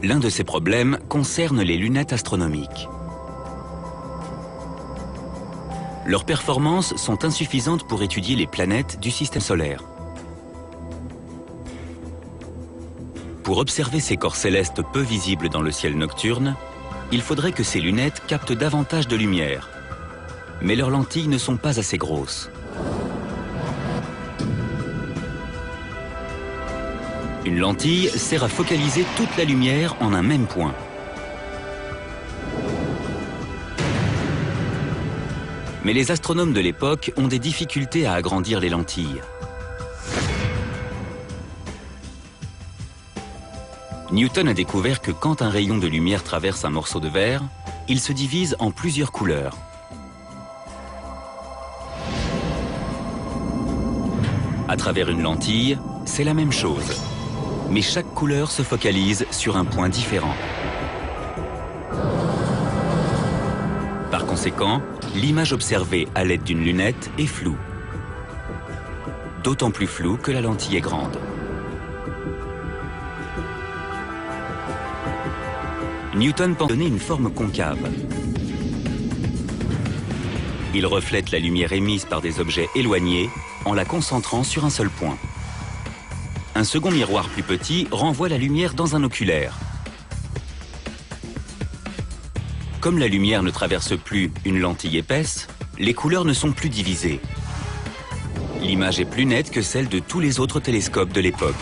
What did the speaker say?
L'un de ces problèmes concerne les lunettes astronomiques. Leurs performances sont insuffisantes pour étudier les planètes du système solaire. Pour observer ces corps célestes peu visibles dans le ciel nocturne, il faudrait que ces lunettes captent davantage de lumière. Mais leurs lentilles ne sont pas assez grosses. Une lentille sert à focaliser toute la lumière en un même point. Mais les astronomes de l'époque ont des difficultés à agrandir les lentilles. Newton a découvert que quand un rayon de lumière traverse un morceau de verre, il se divise en plusieurs couleurs. À travers une lentille, c'est la même chose. Mais chaque couleur se focalise sur un point différent. Par conséquent, l'image observée à l'aide d'une lunette est floue. D'autant plus floue que la lentille est grande. Newton pense donner une forme concave. Il reflète la lumière émise par des objets éloignés en la concentrant sur un seul point. Un second miroir plus petit renvoie la lumière dans un oculaire. Comme la lumière ne traverse plus une lentille épaisse, les couleurs ne sont plus divisées. L'image est plus nette que celle de tous les autres télescopes de l'époque.